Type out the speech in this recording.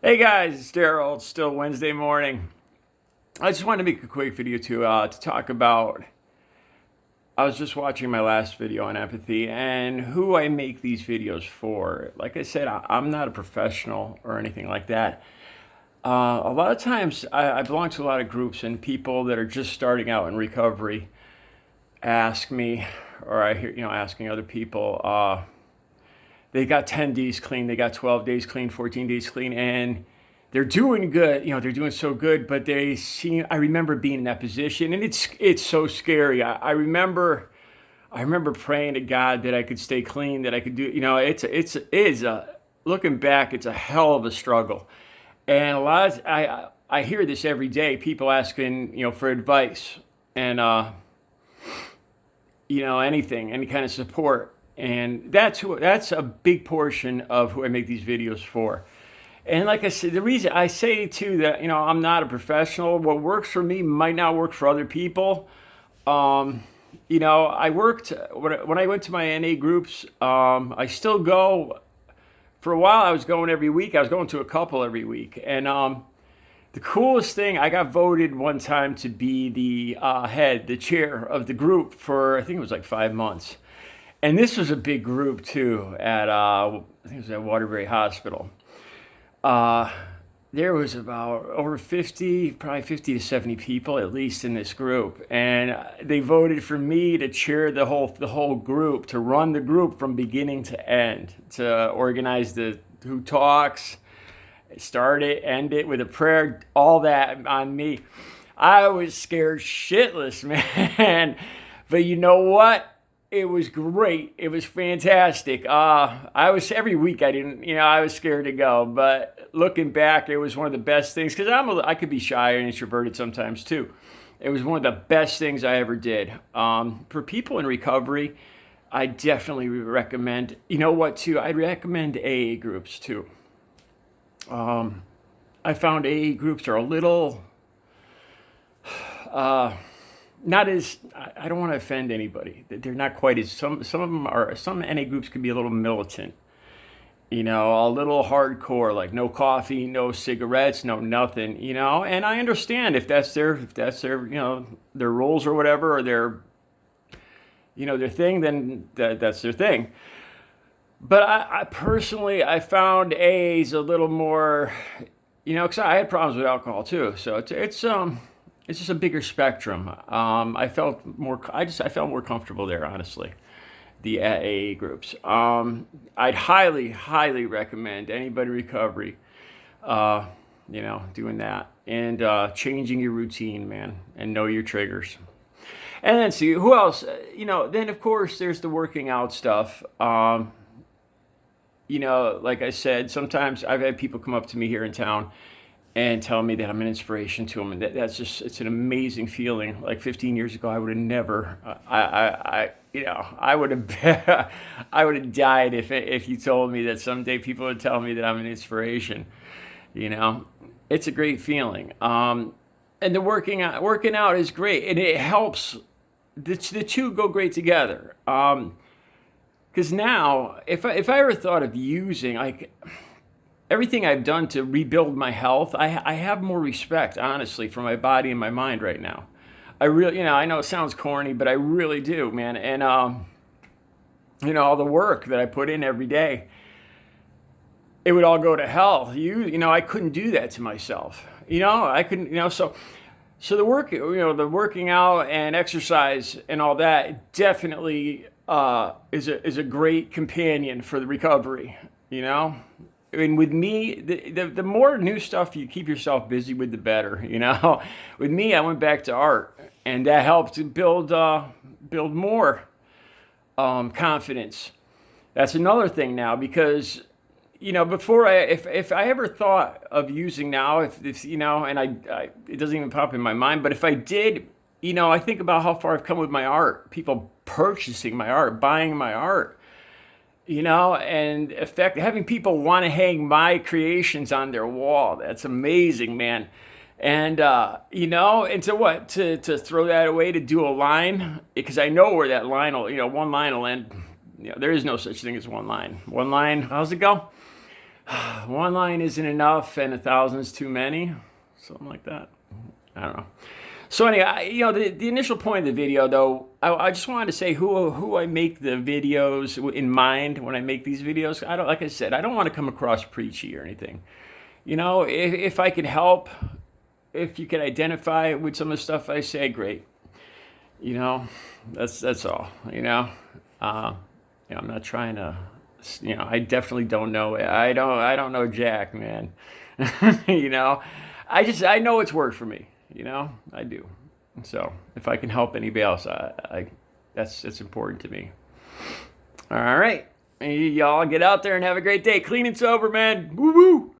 Hey guys, it's Daryl. It's still Wednesday morning. I just wanted to make a quick video to talk about. I was just watching my last video on empathy and who I make these videos for. Like I said, I'm not a professional or anything like that. A lot of times, I belong to a lot of groups, and people that are just starting out in recovery ask me, or I hear asking other people. They got 10 days clean, they got 12 days clean, 14 days clean, and they're doing good. They're doing so good, but I remember being in that position, and it's so scary. I remember praying to God that I could stay clean, that I could do, looking back, it's a hell of a struggle. And I hear this every day, people asking, for advice and, anything, any kind of support. And that's a big portion of who I make these videos for. And like I said, the reason I say too that I'm not a professional. What works for me might not work for other people. I worked when I went to my NA groups. I still go. For a while, I was going every week. I was going to a couple every week, and the coolest thing, I got voted one time to be the chair of the group for, I think it was like 5 months. And this was a big group too at I think it was at Waterbury Hospital. Uh, there was about over 50, probably 50 to 70 people at least in this group, and they voted for me to chair the whole group, to run the group from beginning to end, to organize the who talks, start it, end it with a prayer, all that on me. I was scared shitless, man. But you know what? It was great. It was fantastic. I was every week. I didn't, I was scared to go. But looking back, it was one of the best things because I could be shy and introverted sometimes too. It was one of the best things I ever did. For people in recovery, I definitely recommend. You know what? Too, I'd recommend AA groups too. I found AA groups are a little uh, not as I don't want to offend anybody. They're not quite as some of them are. Some NA groups can be a little militant, a little hardcore, like no coffee, no cigarettes, no nothing, And I understand if that's their their rules or whatever, or their thing, then that's their thing. But I personally, I found A's a little more, because I had problems with alcohol too. So it's just a bigger spectrum. I felt more comfortable there, honestly. The AA groups. I'd highly, highly recommend anybody in recovery, doing that and changing your routine, man, and know your triggers. And then see who else. Then of course there's the working out stuff. Like I said, sometimes I've had people come up to me here in town and tell me that I'm an inspiration to them, and it's an amazing feeling. Like 15 years ago, I would have never, I would have, I would have died if you told me that someday people would tell me that I'm an inspiration. You know, it's a great feeling. And the working out is great, and it helps. The two go great together. Because now, if I ever thought of using like everything I've done to rebuild my health, I have more respect, honestly, for my body and my mind right now. I really, I know it sounds corny, but I really do, man. And all the work that I put in every day, it would all go to hell. I couldn't do that to myself. I couldn't, so the working out and exercise and all that definitely is a great companion for the recovery. I mean, with me, the more new stuff you keep yourself busy with, the better. With me, I went back to art, and that helped to build more confidence. That's another thing now because before if I ever thought of using now, if and I it doesn't even pop in my mind, but if I did, I think about how far I've come with my art, people purchasing my art, buying my art, and having people want to hang my creations on their wall. That's amazing, man. And and to throw that away to do a line, because I know where that line will, one line will end. There is no such thing as one line. One line, how's it go? one line isn't enough and 1,000's too many, something like that. I don't know. So anyway, the initial point of the video, though, I just wanted to say who I make the videos in mind when I make these videos. Like I said, I don't want to come across preachy or anything. If I could help, if you could identify with some of the stuff I say, great. That's all. I'm not trying to. I definitely don't know. I don't know Jack, man. I know it's worked for me. I do. So if I can help anybody else, that's important to me. All right, y'all get out there and have a great day. Clean and sober, man. Woo woo.